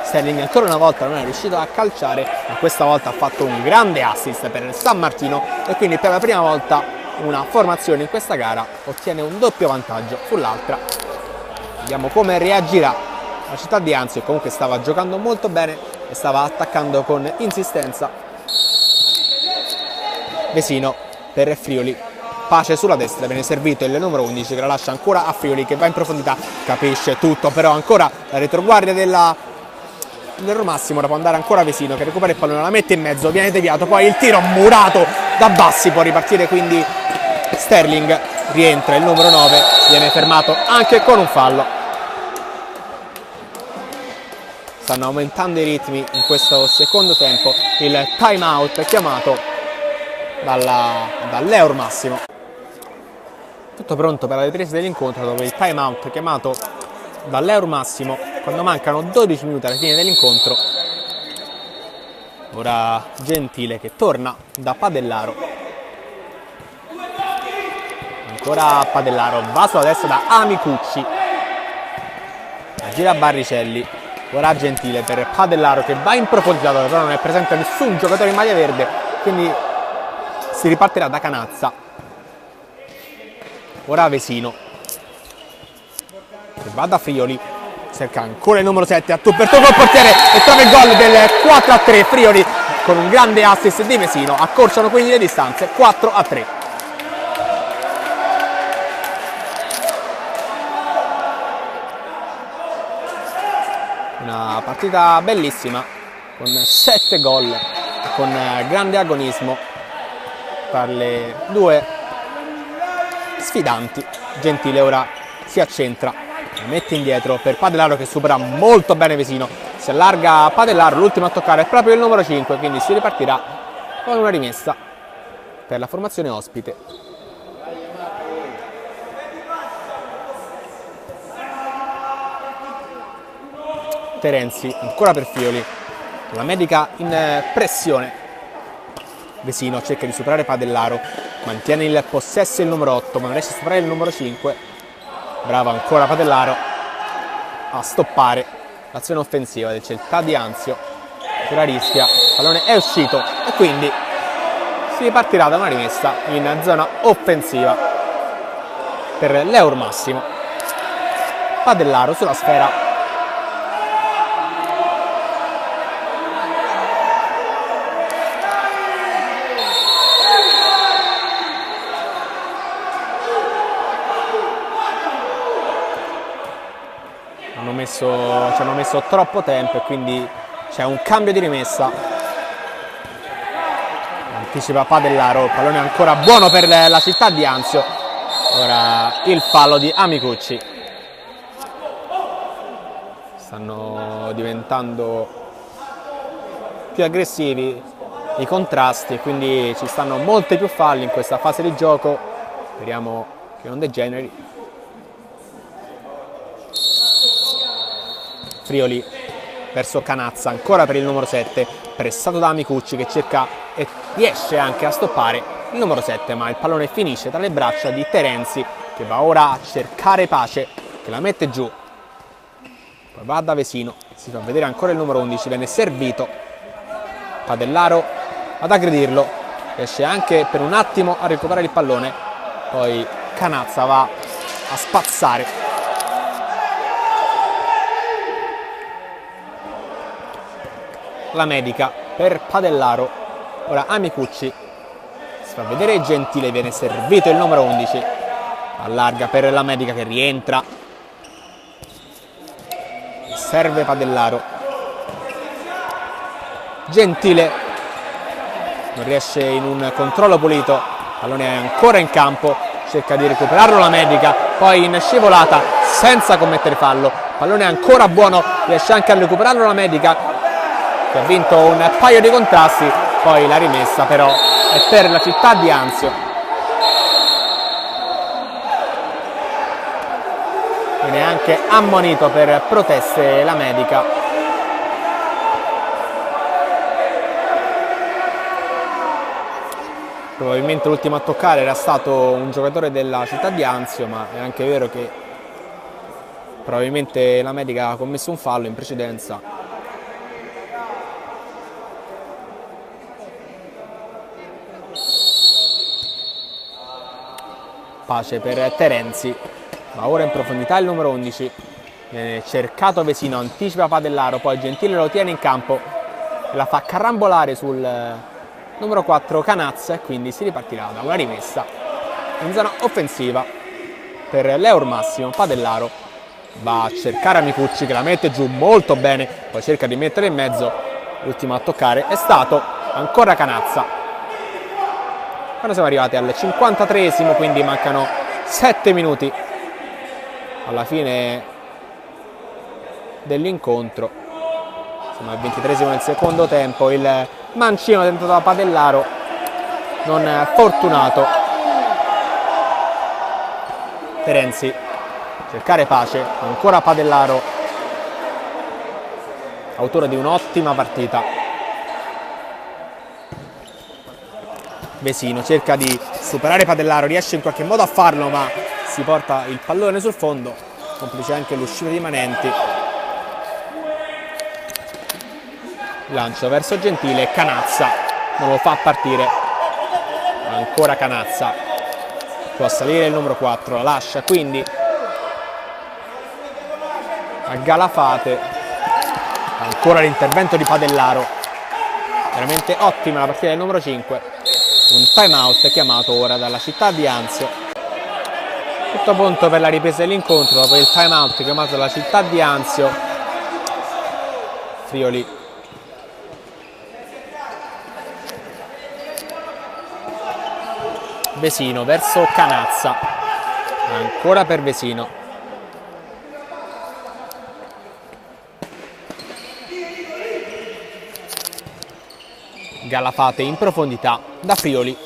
Sterling ancora una volta non è riuscito a calciare, ma questa volta ha fatto un grande assist per San Martino e quindi per la prima volta una formazione in questa gara ottiene un doppio vantaggio sull'altra. Vediamo come reagirà la città di Anzio, che comunque stava giocando molto bene e stava attaccando con insistenza. Vesino per Friuli, Pace sulla destra, viene servito il numero 11 che la lascia ancora a Friuli che va in profondità, capisce tutto, però ancora la retroguardia del Massimo, ora può andare ancora Vesino che recupera il pallone, la mette in mezzo, viene deviato, poi il tiro murato da Bassi, può ripartire quindi Sterling, rientra il numero 9, viene fermato anche con un fallo. Stanno aumentando i ritmi in questo secondo tempo, il time out chiamato dall'Eur Massimo. Tutto pronto per la ripresa dell'incontro dopo il time out chiamato dall'Eur Massimo quando mancano 12 minuti alla fine dell'incontro. Ora Gentile che torna da Padellaro, ancora Padellaro, va sulla destra da Amicucci, la gira Barricelli, ora Gentile per Padellaro che va in profondità dove però non è presente nessun giocatore in maglia verde, quindi si ripartirà da Canazza. Ora Vesino che va da Friuli, cerca ancora il numero 7 a tu per tu col portiere e trova il gol del 4-3. Friuli con un grande assist di Vesino, accorciano quindi le distanze, 4-3. Una partita bellissima con 7 gol, con grande agonismo tra le due sfidanti. Gentile ora si accentra, mette indietro per Padellaro che supera molto bene Vesino, si allarga Padellaro, l'ultimo a toccare è proprio il numero 5, quindi si ripartirà con una rimessa per la formazione ospite. Terenzi ancora per Friuli, la medica in pressione. Vesino cerca di superare Padellaro, mantiene il possesso il numero 8 ma non riesce a superare il numero 5. Brava ancora Padellaro a stoppare l'azione offensiva del Città di Anzio, che la rischia, il pallone è uscito e quindi si ripartirà da una rimessa in zona offensiva per l'Eur Massimo. Padellaro sulla sfera, ci hanno messo troppo tempo e quindi c'è un cambio di rimessa. Anticipa Padellaro, il pallone ancora buono per la città di Anzio. Ora il fallo di Amicucci. stanno diventando più aggressivi i contrasti e quindi ci stanno molti più falli in questa fase di gioco. Speriamo che non degeneri. Frioli verso Canazza, ancora per il numero 7, pressato da Amicucci che cerca e riesce anche a stoppare il numero 7, ma il pallone finisce tra le braccia di Terenzi, che va ora a cercare Pace, che la mette giù, poi va da Vesino, si fa vedere ancora il numero 11, viene servito, Padellaro ad aggredirlo, riesce anche per un attimo a recuperare il pallone, poi Canazza va a spazzare. La medica per Padellaro, ora Amicucci, si fa vedere Gentile, viene servito il numero 11, allarga per la medica che rientra, serve Padellaro, Gentile non riesce in un controllo pulito, pallone è ancora in campo, cerca di recuperarlo la medica, poi in scivolata senza commettere fallo, pallone ancora buono, riesce anche a recuperarlo la medica, che ha vinto un paio di contrasti, poi la rimessa però è per la città di Anzio. Viene anche ammonito per proteste la medica. Probabilmente l'ultimo a toccare era stato un giocatore della città di Anzio, ma è anche vero che probabilmente la medica ha commesso un fallo in precedenza. Pace per Terenzi, ma ora in profondità il numero 11, viene cercato Vesino, anticipa Padellaro, poi Gentile lo tiene in campo, la fa carambolare sul numero 4 Canazza e quindi si ripartirà da una rimessa in zona offensiva per l'Eur Massimo. Padellaro va a cercare Amicucci che la mette giù molto bene, poi cerca di mettere in mezzo, l'ultimo a toccare è stato ancora Canazza. Quando siamo arrivati al 53esimo, quindi mancano 7 minuti alla fine dell'incontro. Siamo al 23esimo del secondo tempo, il mancino tentato da Padellaro, non fortunato. Terenzi, cercare Pace, ancora Padellaro, autore di un'ottima partita. Vesino cerca di superare Padellaro, riesce in qualche modo a farlo, ma si porta il pallone sul fondo, complice anche l'uscita di Manenti. Lancio verso Gentile, Canazza non lo fa partire, ancora Canazza, può salire il numero 4, la lascia quindi a Galafate, ancora l'intervento di Padellaro, veramente ottima la partita del numero 5. Un time out chiamato ora dalla città di Anzio. Tutto pronto per la ripresa dell'incontro dopo il time out chiamato dalla città di Anzio. Frioli. Vesino verso Canazza. Ancora per Vesino. Galafate in profondità da Frioli,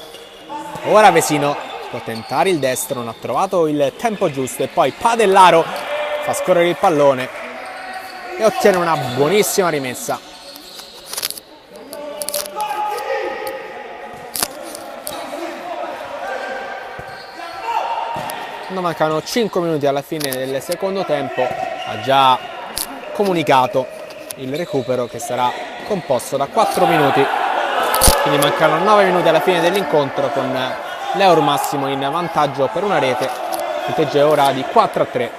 ora Vesino può tentare il destro, non ha trovato il tempo giusto e poi Padellaro fa scorrere il pallone e ottiene una buonissima rimessa. Quando mancano 5 minuti alla fine del secondo tempo ha già comunicato il recupero che sarà composto da 4 minuti. Quindi mancano 9 minuti alla fine dell'incontro con l'Eur Massimo in vantaggio per una rete, il punteggio è ora di 4-3.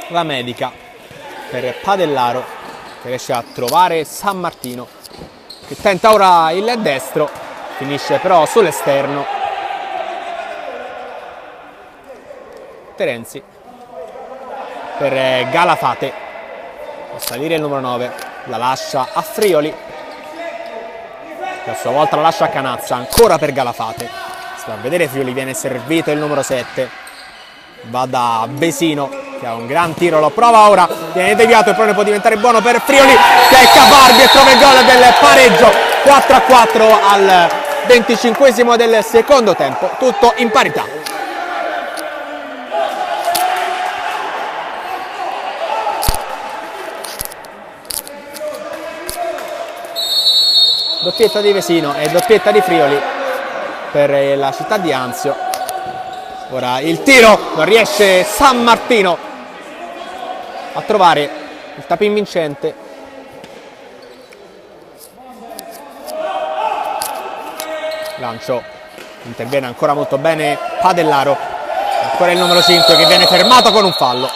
La medica per Padellaro che riesce a trovare San Martino che tenta ora il destro, finisce però sull'esterno. Terenzi per Galafate, può salire il numero 9, la lascia a Frioli, che a sua volta la lascia a Canazza, ancora per Galafate, Si va a vedere Friuli, viene servito il numero 7. Va da Vesino che ha un gran tiro, lo prova ora, viene deviato, il pallone può diventare buono per Friuli che è Capardi e trova il gol del pareggio. 4-4 al 25esimo del secondo tempo, tutto in parità. Doppietta di Vesino e doppietta di Friuli per la città di Anzio. Ora il tiro, non riesce San Martino a trovare il tapin vincente. Lancio, interviene ancora molto bene Padellaro, ancora il numero 5 che viene fermato con un fallo.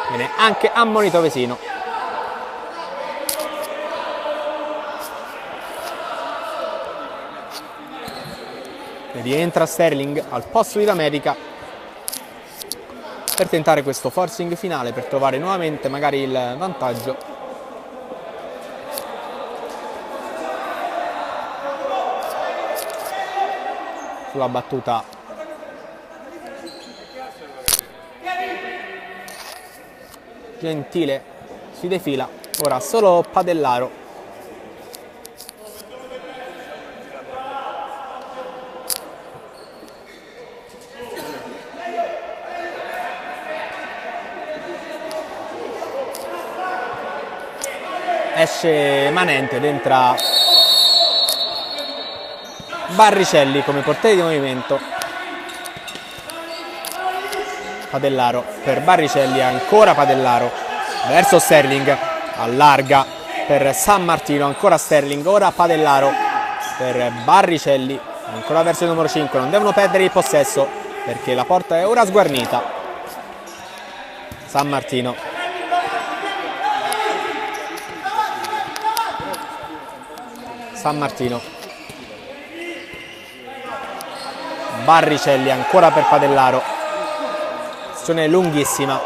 Viene anche ammonito Vesino. Rientra Sterling al posto di D'America per tentare questo forcing finale, per trovare nuovamente magari il vantaggio. Sulla battuta Gentile si defila, ora solo Padellaro. Esce Manente ed entra Barricelli come portiere di movimento. Padellaro per Barricelli, ancora Padellaro verso Sterling, allarga per San Martino, ancora Sterling, ora Padellaro per Barricelli, ancora verso il numero 5, non devono perdere il possesso perché la porta è ora sguarnita. San Martino. San Martino, Barricelli ancora per Padellaro, azione lunghissima,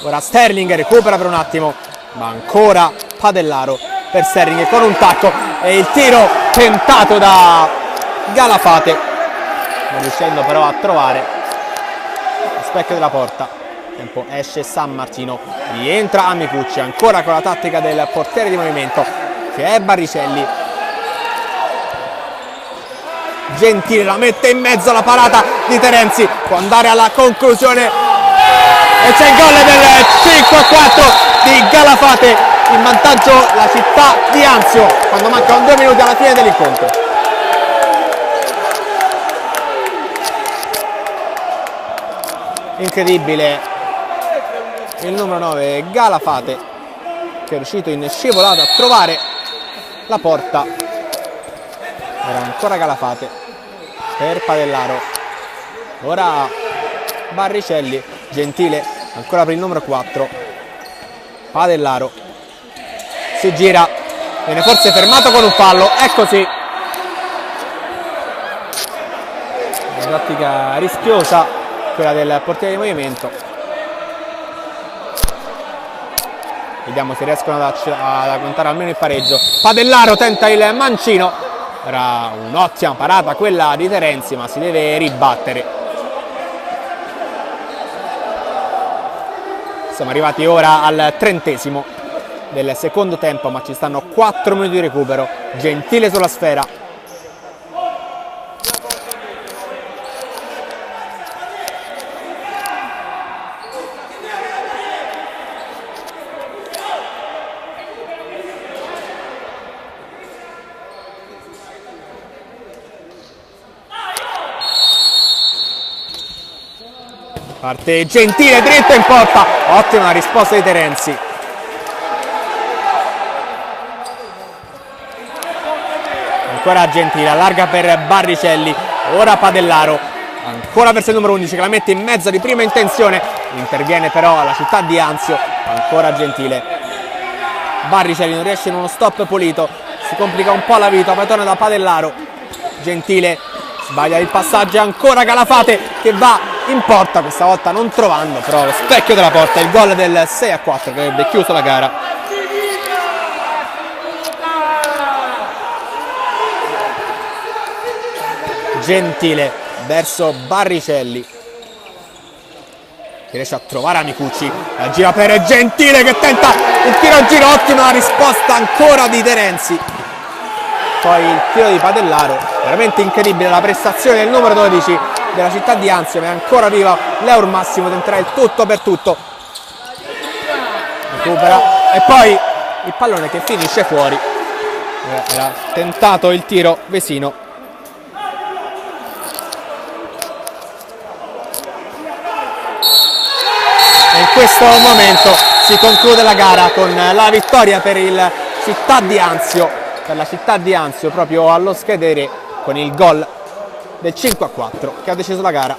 ora Sterling recupera per un attimo, ma ancora Padellaro per Sterling con un tacco e il tiro tentato da Galafate, non riuscendo però a trovare lo specchio della porta. Tempo, esce San Martino, rientra Amicucci ancora con la tattica del portiere di movimento che è Barricelli. Gentile la mette in mezzo alla parata di Terenzi, può andare alla conclusione e c'è il gol del 5-4 di Galafate, in vantaggio la città di Anzio quando mancano 2 minuti alla fine dell'incontro. Incredibile il numero 9 Galafate che è riuscito in scivolata a trovare la porta. Era ancora Galafate per Padellaro, ora Barricelli, Gentile ancora per il numero 4, Padellaro si gira, viene forse fermato con un fallo, è così. Una tattica rischiosa quella del portiere di movimento. Vediamo se riescono ad contare almeno il pareggio. Padellaro tenta il mancino. Era un'ottima parata quella di Terenzi, ma si deve ribattere. Siamo arrivati ora al 30esimo del secondo tempo, ma ci stanno 4 minuti di recupero. Gentile sulla sfera. Parte Gentile dritto in porta, ottima risposta di Terenzi. Ancora Gentile, allarga per Barricelli, ora Padellaro, ancora verso il numero 11 che la mette in mezzo di prima intenzione, interviene però la città di Anzio, ancora Gentile. Barricelli non riesce in uno stop pulito, si complica un po' la vita, poi torna da Padellaro. Gentile sbaglia il passaggio, ancora Galafate che va in porta, questa volta non trovando però lo specchio della porta, il gol del 6-4 che avrebbe chiuso la gara. Gentile verso Barricelli, che riesce a trovare Amicucci, la gira per Gentile che tenta il tiro a giro, ottima risposta ancora di Terenzi. Poi il tiro di Padellaro, veramente incredibile la prestazione del numero 12 della città di Anzio, ma è ancora viva l'Eur Massimo, tenterà il tutto per tutto. Recupera e poi il pallone che finisce fuori. Era tentato il tiro Vesino. E in questo momento si conclude la gara con la vittoria per il Città di Anzio, per la città di Anzio proprio allo schedere con il gol del 5-4 che ha deciso la gara.